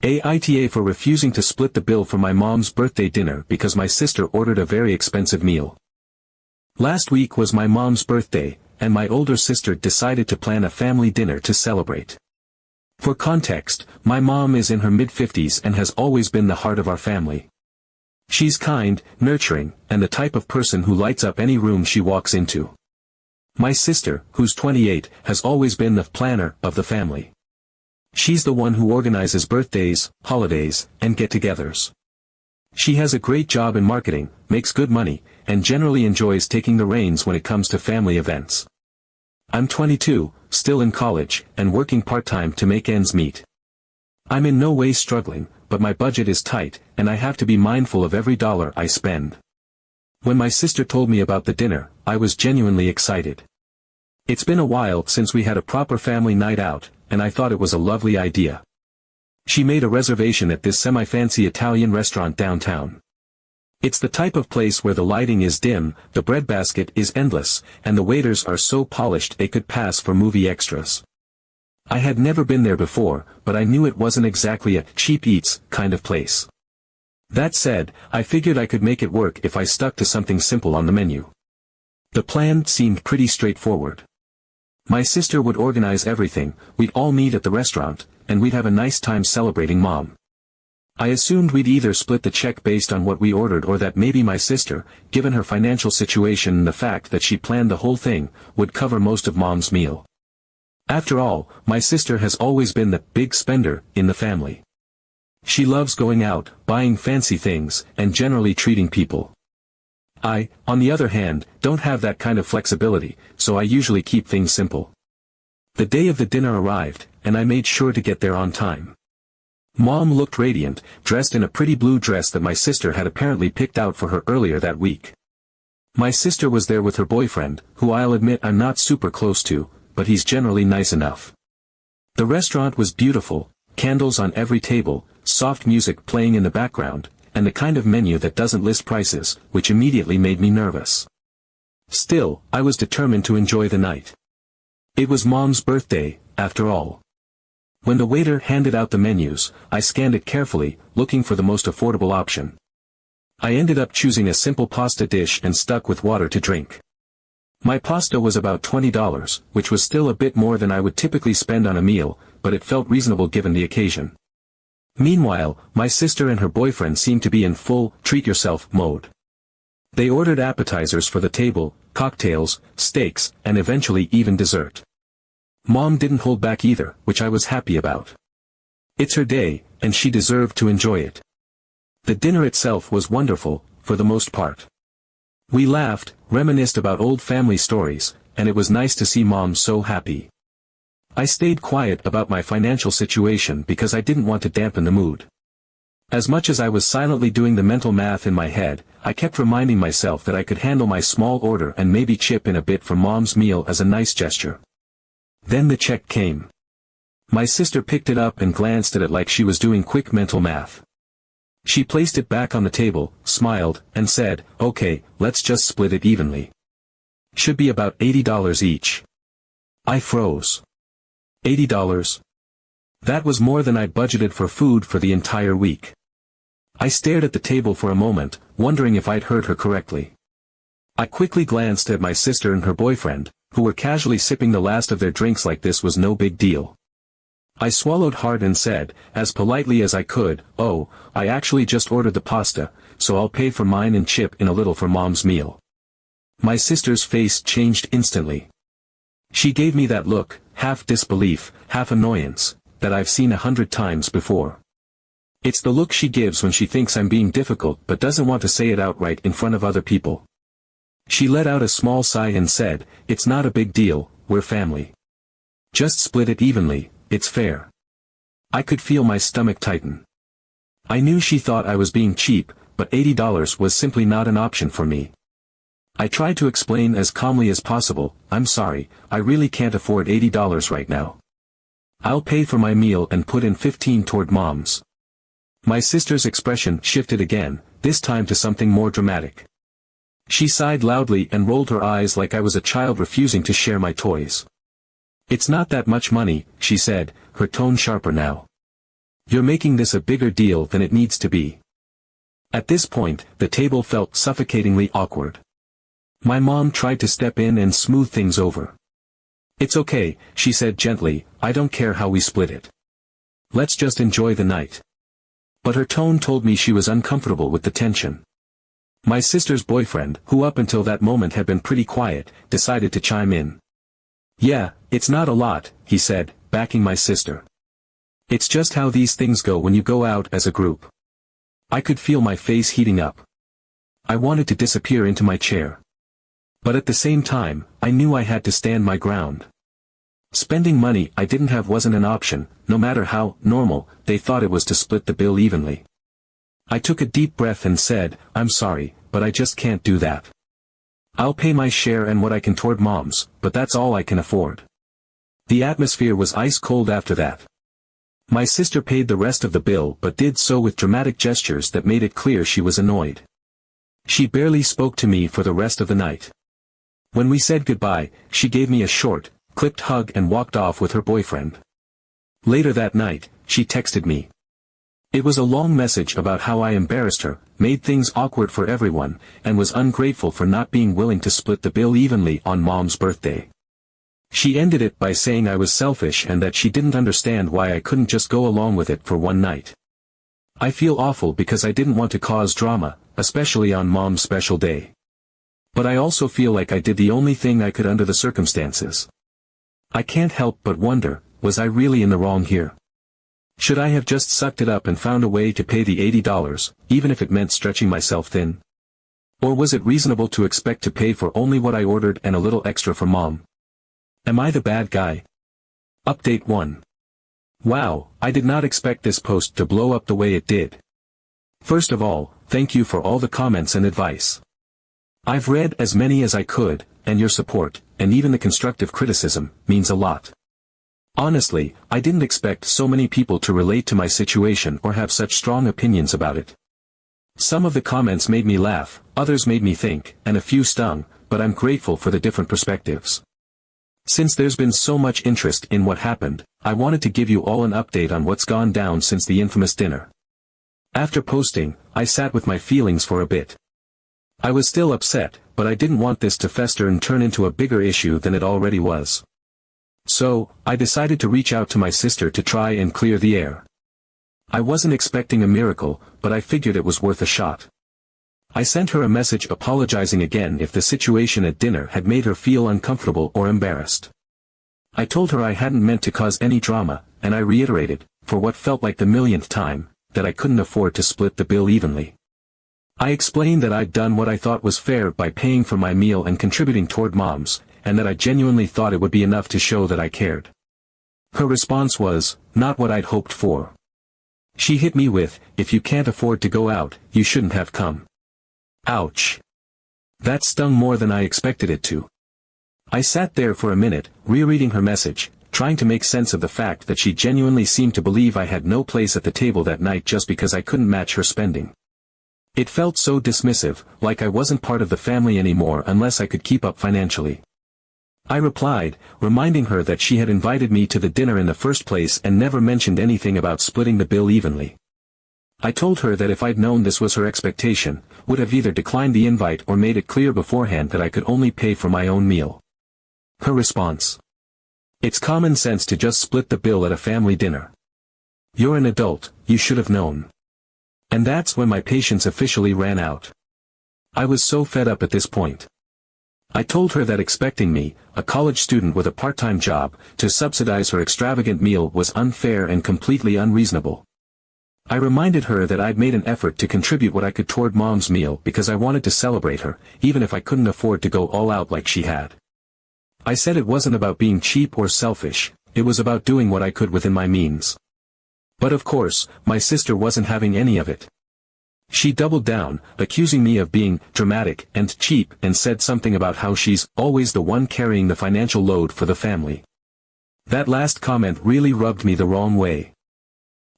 AITA for refusing to split the bill for my mom's birthday dinner because my sister ordered a very expensive meal. Last week was my mom's birthday, and my older sister decided to plan a family dinner to celebrate. For context, my mom is in her mid-50s and has always been the heart of our family. She's kind, nurturing, and the type of person who lights up any room she walks into. My sister, who's 28, has always been the planner of the family. She's the one who organizes birthdays, holidays, and get-togethers. She has a great job in marketing, makes good money, and generally enjoys taking the reins when it comes to family events. I'm 22, still in college, and working part-time to make ends meet. I'm in no way struggling, but my budget is tight, and I have to be mindful of every dollar I spend. When my sister told me about the dinner, I was genuinely excited. It's been a while since we had a proper family night out, and I thought it was a lovely idea. She made a reservation at this semi-fancy Italian restaurant downtown. It's the type of place where the lighting is dim, the breadbasket is endless, and the waiters are so polished they could pass for movie extras. I had never been there before, but I knew it wasn't exactly a cheap eats kind of place. That said, I figured I could make it work if I stuck to something simple on the menu. The plan seemed pretty straightforward. My sister would organize everything, we'd all meet at the restaurant, and we'd have a nice time celebrating Mom. I assumed we'd either split the check based on what we ordered or that maybe my sister, given her financial situation and the fact that she planned the whole thing, would cover most of Mom's meal. After all, my sister has always been the big spender in the family. She loves going out, buying fancy things, and generally treating people. I, on the other hand, don't have that kind of flexibility, so I usually keep things simple. The day of the dinner arrived, and I made sure to get there on time. Mom looked radiant, dressed in a pretty blue dress that my sister had apparently picked out for her earlier that week. My sister was there with her boyfriend, who I'll admit I'm not super close to, but he's generally nice enough. The restaurant was beautiful, candles on every table, soft music playing in the background, and the kind of menu that doesn't list prices, which immediately made me nervous. Still, I was determined to enjoy the night. It was Mom's birthday, after all. When the waiter handed out the menus, I scanned it carefully, looking for the most affordable option. I ended up choosing a simple pasta dish and stuck with water to drink. My pasta was about $20, which was still a bit more than I would typically spend on a meal, but it felt reasonable given the occasion. Meanwhile, my sister and her boyfriend seemed to be in full treat-yourself mode. They ordered appetizers for the table, cocktails, steaks, and eventually even dessert. Mom didn't hold back either, which I was happy about. It's her day, and she deserved to enjoy it. The dinner itself was wonderful, for the most part. We laughed, reminisced about old family stories, and it was nice to see Mom so happy. I stayed quiet about my financial situation because I didn't want to dampen the mood. As much as I was silently doing the mental math in my head, I kept reminding myself that I could handle my small order and maybe chip in a bit for Mom's meal as a nice gesture. Then the check came. My sister picked it up and glanced at it like she was doing quick mental math. She placed it back on the table, smiled, and said, "Okay, let's just split it evenly. Should be about $80 each." I froze. $80? That was more than I'd budgeted for food for the entire week. I stared at the table for a moment, wondering if I'd heard her correctly. I quickly glanced at my sister and her boyfriend, who were casually sipping the last of their drinks like this was no big deal. I swallowed hard and said, as politely as I could, "Oh, I actually just ordered the pasta, so I'll pay for mine and chip in a little for Mom's meal." My sister's face changed instantly. She gave me that look, half disbelief, half annoyance, that I've seen 100 times before. It's the look she gives when she thinks I'm being difficult but doesn't want to say it outright in front of other people. She let out a small sigh and said, "It's not a big deal, we're family. Just split it evenly, it's fair." I could feel my stomach tighten. I knew she thought I was being cheap, but $80 was simply not an option for me. I tried to explain as calmly as possible, "I'm sorry, I really can't afford $80 right now. I'll pay for my meal and put in 15 toward Mom's." My sister's expression shifted again, this time to something more dramatic. She sighed loudly and rolled her eyes like I was a child refusing to share my toys. "It's not that much money," she said, her tone sharper now. You're making this a bigger deal than it needs to be. At this point, the table felt suffocatingly awkward. My mom tried to step in and smooth things over. It's okay, she said gently, I don't care how we split it. Let's just enjoy the night. But her tone told me she was uncomfortable with the tension. My sister's boyfriend, who up until that moment had been pretty quiet, decided to chime in. Yeah, it's not a lot, he said, backing my sister. It's just how these things go when you go out as a group. I could feel my face heating up. I wanted to disappear into my chair. But at the same time, I knew I had to stand my ground. Spending money I didn't have wasn't an option, no matter how normal they thought it was to split the bill evenly. I took a deep breath and said, I'm sorry, but I just can't do that. I'll pay my share and what I can toward Mom's, but that's all I can afford. The atmosphere was ice cold after that. My sister paid the rest of the bill but did so with dramatic gestures that made it clear she was annoyed. She barely spoke to me for the rest of the night. When we said goodbye, she gave me a short, clipped hug and walked off with her boyfriend. Later that night, she texted me. It was a long message about how I embarrassed her, made things awkward for everyone, and was ungrateful for not being willing to split the bill evenly on Mom's birthday. She ended it by saying I was selfish and that she didn't understand why I couldn't just go along with it for one night. I feel awful because I didn't want to cause drama, especially on Mom's special day. But I also feel like I did the only thing I could under the circumstances. I can't help but wonder, was I really in the wrong here? Should I have just sucked it up and found a way to pay the $80, even if it meant stretching myself thin? Or was it reasonable to expect to pay for only what I ordered and a little extra for Mom? Am I the bad guy? Update 1. Wow, I did not expect this post to blow up the way it did. First of all, thank you for all the comments and advice. I've read as many as I could, and your support, and even the constructive criticism, means a lot. Honestly, I didn't expect so many people to relate to my situation or have such strong opinions about it. Some of the comments made me laugh, others made me think, and a few stung, but I'm grateful for the different perspectives. Since there's been so much interest in what happened, I wanted to give you all an update on what's gone down since the infamous dinner. After posting, I sat with my feelings for a bit. I was still upset, but I didn't want this to fester and turn into a bigger issue than it already was. So, I decided to reach out to my sister to try and clear the air. I wasn't expecting a miracle, but I figured it was worth a shot. I sent her a message apologizing again if the situation at dinner had made her feel uncomfortable or embarrassed. I told her I hadn't meant to cause any drama, and I reiterated, for what felt like the millionth time, that I couldn't afford to split the bill evenly. I explained that I'd done what I thought was fair by paying for my meal and contributing toward Mom's, and that I genuinely thought it would be enough to show that I cared. Her response was, not what I'd hoped for. She hit me with, if you can't afford to go out, you shouldn't have come. Ouch. That stung more than I expected it to. I sat there for a minute, rereading her message, trying to make sense of the fact that she genuinely seemed to believe I had no place at the table that night just because I couldn't match her spending. It felt so dismissive, like I wasn't part of the family anymore unless I could keep up financially. I replied, reminding her that she had invited me to the dinner in the first place and never mentioned anything about splitting the bill evenly. I told her that if I'd known this was her expectation, would have either declined the invite or made it clear beforehand that I could only pay for my own meal. Her response. It's common sense to just split the bill at a family dinner. You're an adult, you should have known. And that's when my patience officially ran out. I was so fed up at this point. I told her that expecting me, a college student with a part-time job, to subsidize her extravagant meal was unfair and completely unreasonable. I reminded her that I'd made an effort to contribute what I could toward Mom's meal because I wanted to celebrate her, even if I couldn't afford to go all out like she had. I said it wasn't about being cheap or selfish, it was about doing what I could within my means. But of course, my sister wasn't having any of it. She doubled down, accusing me of being dramatic and cheap, and said something about how she's always the one carrying the financial load for the family. That last comment really rubbed me the wrong way.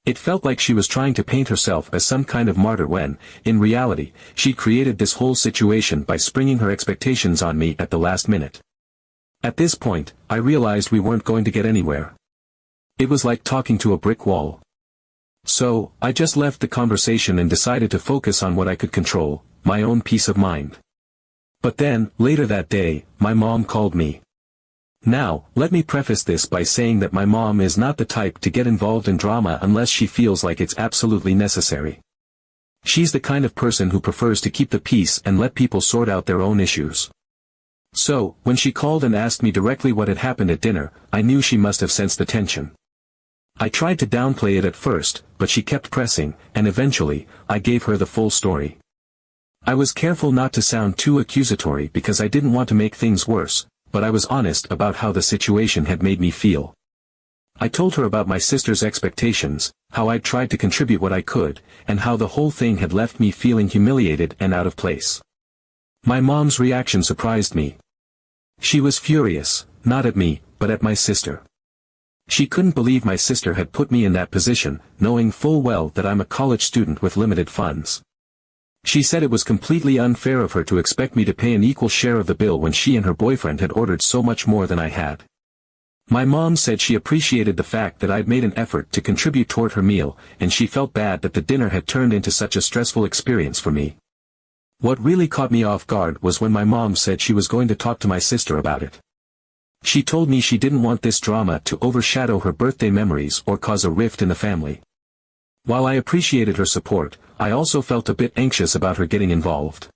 It felt like she was trying to paint herself as some kind of martyr when, in reality, she created this whole situation by springing her expectations on me at the last minute. At this point, I realized we weren't going to get anywhere. It was like talking to a brick wall. So, I just left the conversation and decided to focus on what I could control, my own peace of mind. But then, later that day, my mom called me. Now, let me preface this by saying that my mom is not the type to get involved in drama unless she feels like it's absolutely necessary. She's the kind of person who prefers to keep the peace and let people sort out their own issues. So, when she called and asked me directly what had happened at dinner, I knew she must have sensed the tension. I tried to downplay it at first, but she kept pressing, and eventually, I gave her the full story. I was careful not to sound too accusatory because I didn't want to make things worse, but I was honest about how the situation had made me feel. I told her about my sister's expectations, how I'd tried to contribute what I could, and how the whole thing had left me feeling humiliated and out of place. My mom's reaction surprised me. She was furious, not at me, but at my sister. She couldn't believe my sister had put me in that position, knowing full well that I'm a college student with limited funds. She said it was completely unfair of her to expect me to pay an equal share of the bill when she and her boyfriend had ordered so much more than I had. My mom said she appreciated the fact that I'd made an effort to contribute toward her meal, and she felt bad that the dinner had turned into such a stressful experience for me. What really caught me off guard was when my mom said she was going to talk to my sister about it. She told me she didn't want this drama to overshadow her birthday memories or cause a rift in the family. While I appreciated her support, I also felt a bit anxious about her getting involved.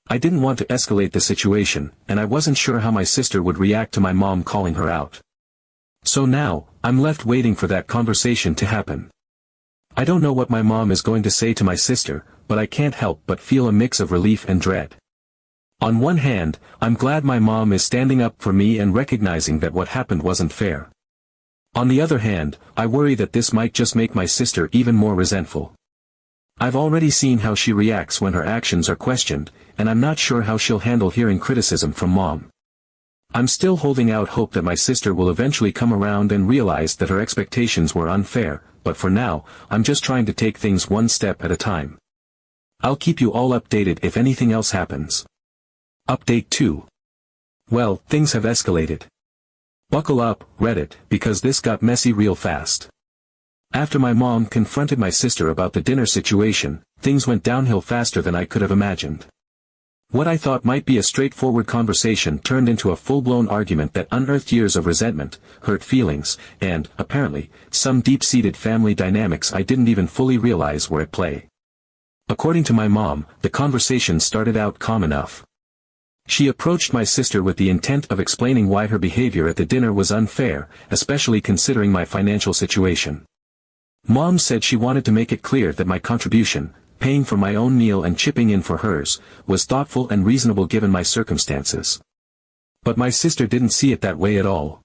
I didn't want to escalate the situation, and I wasn't sure how my sister would react to my mom calling her out. So now, I'm left waiting for that conversation to happen. I don't know what my mom is going to say to my sister, but I can't help but feel a mix of relief and dread. On one hand, I'm glad my mom is standing up for me and recognizing that what happened wasn't fair. On the other hand, I worry that this might just make my sister even more resentful. I've already seen how she reacts when her actions are questioned, and I'm not sure how she'll handle hearing criticism from mom. I'm still holding out hope that my sister will eventually come around and realize that her expectations were unfair, but for now, I'm just trying to take things one step at a time. I'll keep you all updated if anything else happens. Update 2. Well, things have escalated. Buckle up, Reddit, because this got messy real fast. After my mom confronted my sister about the dinner situation, things went downhill faster than I could have imagined. What I thought might be a straightforward conversation turned into a full-blown argument that unearthed years of resentment, hurt feelings, and, apparently, some deep-seated family dynamics I didn't even fully realize were at play. According to my mom, the conversation started out calm enough. She approached my sister with the intent of explaining why her behavior at the dinner was unfair, especially considering my financial situation. Mom said she wanted to make it clear that my contribution, paying for my own meal and chipping in for hers, was thoughtful and reasonable given my circumstances. But my sister didn't see it that way at all.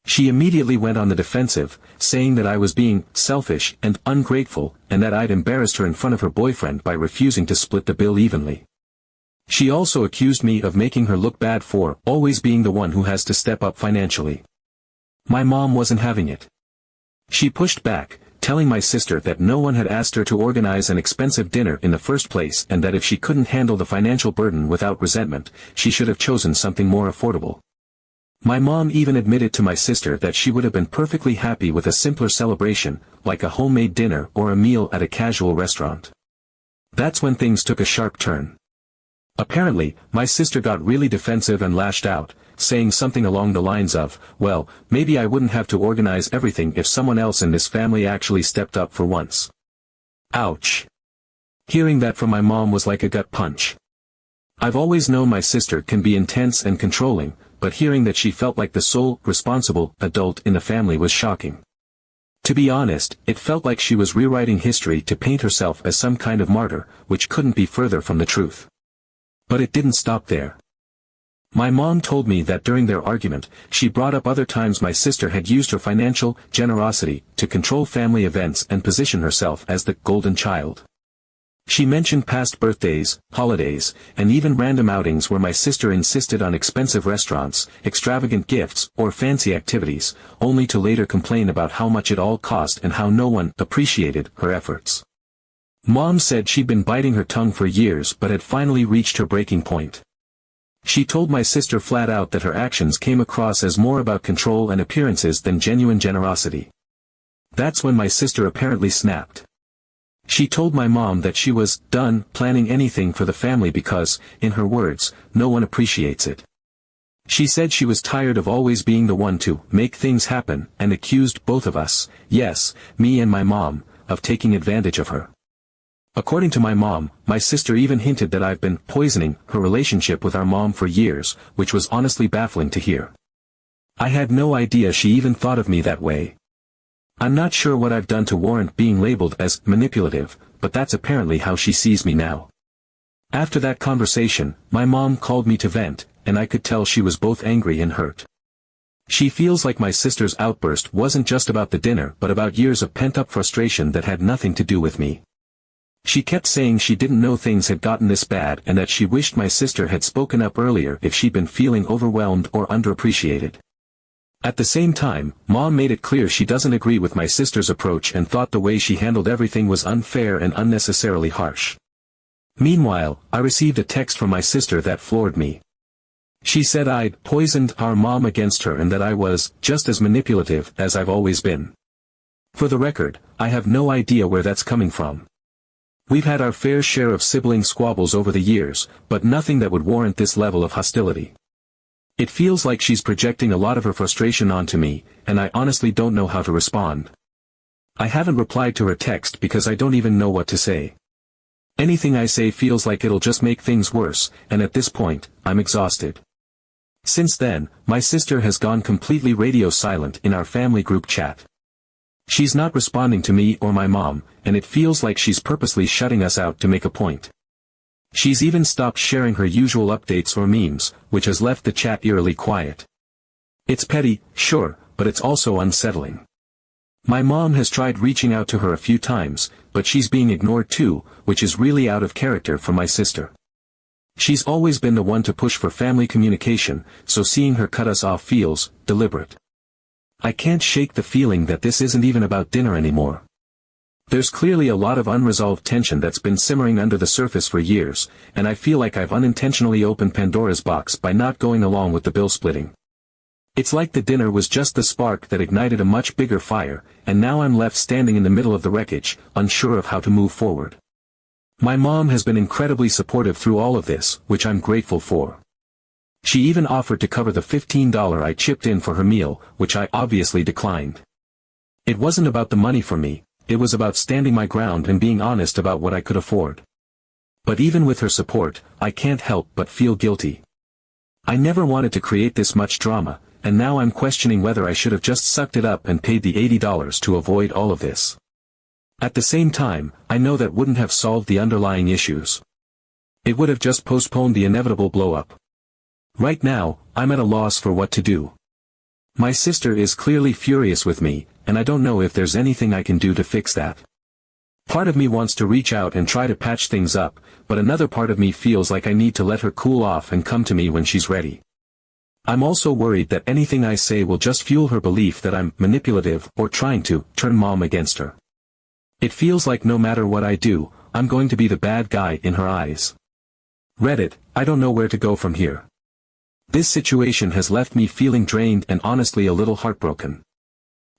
She immediately went on the defensive, saying that I was being selfish and ungrateful, and that I'd embarrassed her in front of her boyfriend by refusing to split the bill evenly. She also accused me of making her look bad for always being the one who has to step up financially. My mom wasn't having it. She pushed back, telling my sister that no one had asked her to organize an expensive dinner in the first place and that if she couldn't handle the financial burden without resentment, she should have chosen something more affordable. My mom even admitted to my sister that she would have been perfectly happy with a simpler celebration, like a homemade dinner or a meal at a casual restaurant. That's when things took a sharp turn. Apparently, my sister got really defensive and lashed out, saying something along the lines of, well, maybe I wouldn't have to organize everything if someone else in this family actually stepped up for once. Ouch. Hearing that from my mom was like a gut punch. I've always known my sister can be intense and controlling, but hearing that she felt like the sole, responsible adult in the family was shocking. To be honest, it felt like she was rewriting history to paint herself as some kind of martyr, which couldn't be further from the truth. But it didn't stop there. My mom told me that during their argument, she brought up other times my sister had used her financial generosity to control family events and position herself as the golden child. She mentioned past birthdays, holidays, and even random outings where my sister insisted on expensive restaurants, extravagant gifts, or fancy activities, only to later complain about how much it all cost and how no one appreciated her efforts. Mom said she'd been biting her tongue for years but had finally reached her breaking point. She told my sister flat out that her actions came across as more about control and appearances than genuine generosity. That's when my sister apparently snapped. She told my mom that she was done planning anything for the family because, in her words, no one appreciates it. She said she was tired of always being the one to make things happen and accused both of us, yes, me and my mom, of taking advantage of her. According to my mom, my sister even hinted that I've been poisoning her relationship with our mom for years, which was honestly baffling to hear. I had no idea she even thought of me that way. I'm not sure what I've done to warrant being labeled as manipulative, but that's apparently how she sees me now. After that conversation, my mom called me to vent, and I could tell she was both angry and hurt. She feels like my sister's outburst wasn't just about the dinner but about years of pent-up frustration that had nothing to do with me. She kept saying she didn't know things had gotten this bad and that she wished my sister had spoken up earlier if she'd been feeling overwhelmed or underappreciated. At the same time, Mom made it clear she doesn't agree with my sister's approach and thought the way she handled everything was unfair and unnecessarily harsh. Meanwhile, I received a text from my sister that floored me. She said I'd poisoned our mom against her and that I was just as manipulative as I've always been. For the record, I have no idea where that's coming from. We've had our fair share of sibling squabbles over the years, but nothing that would warrant this level of hostility. It feels like she's projecting a lot of her frustration onto me, and I honestly don't know how to respond. I haven't replied to her text because I don't even know what to say. Anything I say feels like it'll just make things worse, and at this point, I'm exhausted. Since then, my sister has gone completely radio silent in our family group chat. She's not responding to me or my mom, and it feels like she's purposely shutting us out to make a point. She's even stopped sharing her usual updates or memes, which has left the chat eerily quiet. It's petty, sure, but it's also unsettling. My mom has tried reaching out to her a few times, but she's being ignored too, which is really out of character for my sister. She's always been the one to push for family communication, so seeing her cut us off feels deliberate. I can't shake the feeling that this isn't even about dinner anymore. There's clearly a lot of unresolved tension that's been simmering under the surface for years, and I feel like I've unintentionally opened Pandora's box by not going along with the bill splitting. It's like the dinner was just the spark that ignited a much bigger fire, and now I'm left standing in the middle of the wreckage, unsure of how to move forward. My mom has been incredibly supportive through all of this, which I'm grateful for. She even offered to cover the $15 I chipped in for her meal, which I obviously declined. It wasn't about the money for me, it was about standing my ground and being honest about what I could afford. But even with her support, I can't help but feel guilty. I never wanted to create this much drama, and now I'm questioning whether I should have just sucked it up and paid the $80 to avoid all of this. At the same time, I know that wouldn't have solved the underlying issues. It would have just postponed the inevitable blow-up. Right now, I'm at a loss for what to do. My sister is clearly furious with me, and I don't know if there's anything I can do to fix that. Part of me wants to reach out and try to patch things up, but another part of me feels like I need to let her cool off and come to me when she's ready. I'm also worried that anything I say will just fuel her belief that I'm manipulative or trying to turn mom against her. It feels like no matter what I do, I'm going to be the bad guy in her eyes. Reddit, I don't know where to go from here. This situation has left me feeling drained and honestly a little heartbroken.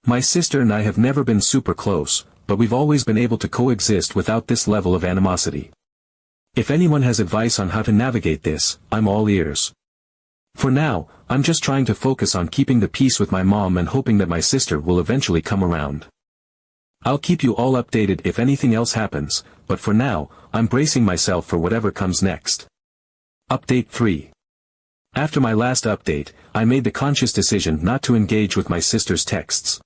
My sister and I have never been super close, but we've always been able to coexist without this level of animosity. If anyone has advice on how to navigate this, I'm all ears. For now, I'm just trying to focus on keeping the peace with my mom and hoping that my sister will eventually come around. I'll keep you all updated if anything else happens, but for now, I'm bracing myself for whatever comes next. Update 3. After my last update, I made the conscious decision not to engage with my sister's texts.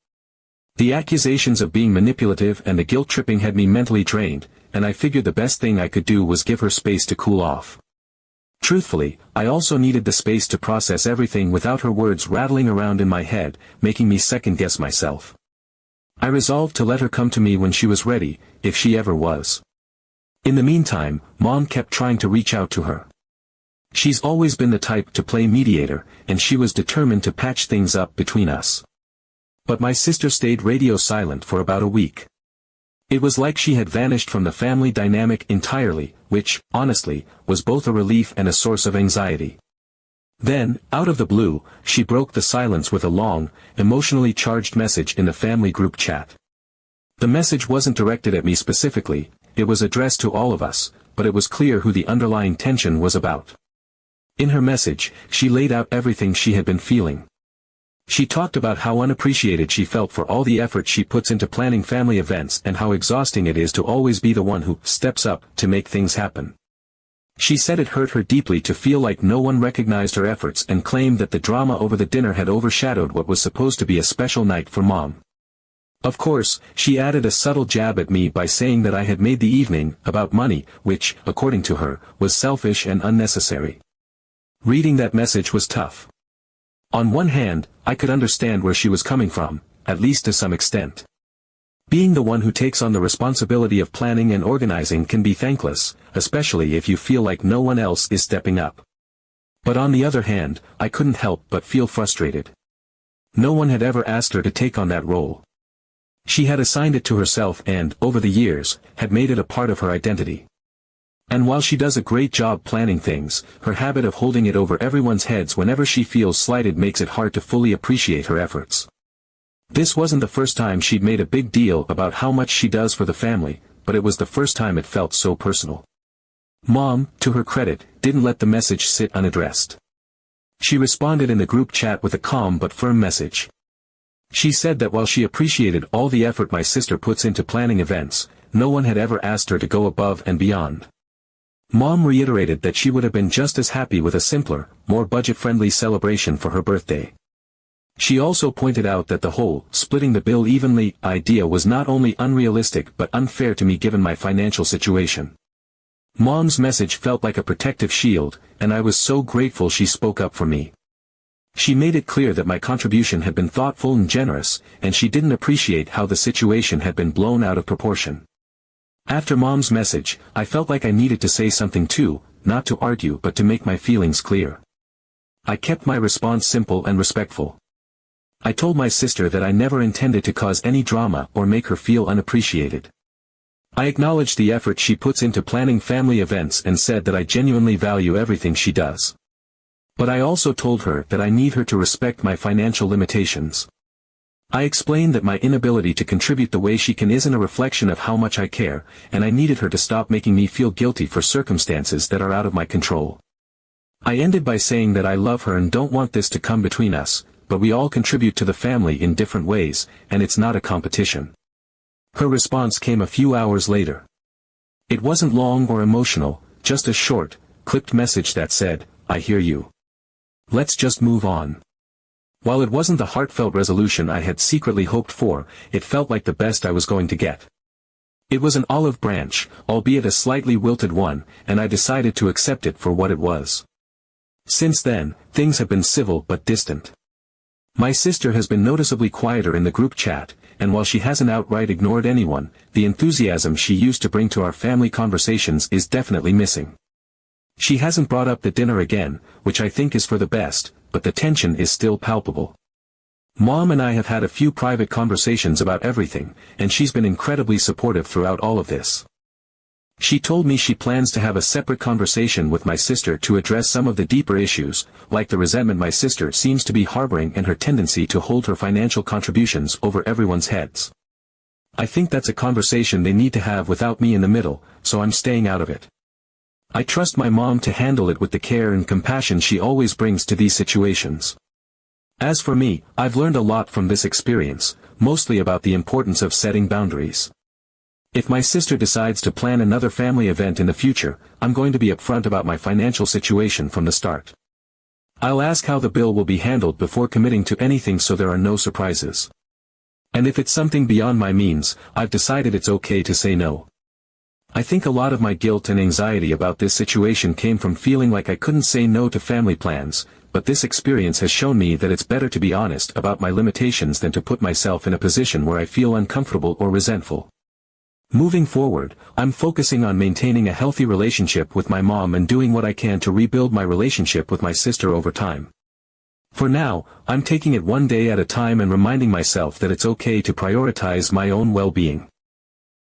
The accusations of being manipulative and the guilt-tripping had me mentally drained, and I figured the best thing I could do was give her space to cool off. Truthfully, I also needed the space to process everything without her words rattling around in my head, making me second-guess myself. I resolved to let her come to me when she was ready, if she ever was. In the meantime, Mom kept trying to reach out to her. She's always been the type to play mediator, and she was determined to patch things up between us. But my sister stayed radio silent for about a week. It was like she had vanished from the family dynamic entirely, which, honestly, was both a relief and a source of anxiety. Then, out of the blue, she broke the silence with a long, emotionally charged message in the family group chat. The message wasn't directed at me specifically, it was addressed to all of us, but it was clear who the underlying tension was about. In her message, she laid out everything she had been feeling. She talked about how unappreciated she felt for all the effort she puts into planning family events and how exhausting it is to always be the one who steps up to make things happen. She said it hurt her deeply to feel like no one recognized her efforts and claimed that the drama over the dinner had overshadowed what was supposed to be a special night for Mom. Of course, she added a subtle jab at me by saying that I had made the evening about money, which, according to her, was selfish and unnecessary. Reading that message was tough. On one hand, I could understand where she was coming from, at least to some extent. Being the one who takes on the responsibility of planning and organizing can be thankless, especially if you feel like no one else is stepping up. But on the other hand, I couldn't help but feel frustrated. No one had ever asked her to take on that role. She had assigned it to herself and, over the years, had made it a part of her identity. And while she does a great job planning things, her habit of holding it over everyone's heads whenever she feels slighted makes it hard to fully appreciate her efforts. This wasn't the first time she'd made a big deal about how much she does for the family, but it was the first time it felt so personal. Mom, to her credit, didn't let the message sit unaddressed. She responded in the group chat with a calm but firm message. She said that while she appreciated all the effort my sister puts into planning events, no one had ever asked her to go above and beyond. Mom reiterated that she would have been just as happy with a simpler, more budget-friendly celebration for her birthday. She also pointed out that the whole, splitting the bill evenly, idea was not only unrealistic but unfair to me given my financial situation. Mom's message felt like a protective shield, and I was so grateful she spoke up for me. She made it clear that my contribution had been thoughtful and generous, and she didn't appreciate how the situation had been blown out of proportion. After Mom's message, I felt like I needed to say something too, not to argue but to make my feelings clear. I kept my response simple and respectful. I told my sister that I never intended to cause any drama or make her feel unappreciated. I acknowledged the effort she puts into planning family events and said that I genuinely value everything she does. But I also told her that I need her to respect my financial limitations. I explained that my inability to contribute the way she can isn't a reflection of how much I care, and I needed her to stop making me feel guilty for circumstances that are out of my control. I ended by saying that I love her and don't want this to come between us, but we all contribute to the family in different ways, and it's not a competition. Her response came a few hours later. It wasn't long or emotional, just a short, clipped message that said, "I hear you. Let's just move on." While it wasn't the heartfelt resolution I had secretly hoped for, it felt like the best I was going to get. It was an olive branch, albeit a slightly wilted one, and I decided to accept it for what it was. Since then, things have been civil but distant. My sister has been noticeably quieter in the group chat, and while she hasn't outright ignored anyone, the enthusiasm she used to bring to our family conversations is definitely missing. She hasn't brought up the dinner again, which I think is for the best, but the tension is still palpable. Mom and I have had a few private conversations about everything, and she's been incredibly supportive throughout all of this. She told me she plans to have a separate conversation with my sister to address some of the deeper issues, like the resentment my sister seems to be harboring and her tendency to hold her financial contributions over everyone's heads. I think that's a conversation they need to have without me in the middle, so I'm staying out of it. I trust my mom to handle it with the care and compassion she always brings to these situations. As for me, I've learned a lot from this experience, mostly about the importance of setting boundaries. If my sister decides to plan another family event in the future, I'm going to be upfront about my financial situation from the start. I'll ask how the bill will be handled before committing to anything so there are no surprises. And if it's something beyond my means, I've decided it's okay to say no. I think a lot of my guilt and anxiety about this situation came from feeling like I couldn't say no to family plans, but this experience has shown me that it's better to be honest about my limitations than to put myself in a position where I feel uncomfortable or resentful. Moving forward, I'm focusing on maintaining a healthy relationship with my mom and doing what I can to rebuild my relationship with my sister over time. For now, I'm taking it one day at a time and reminding myself that it's okay to prioritize my own well-being.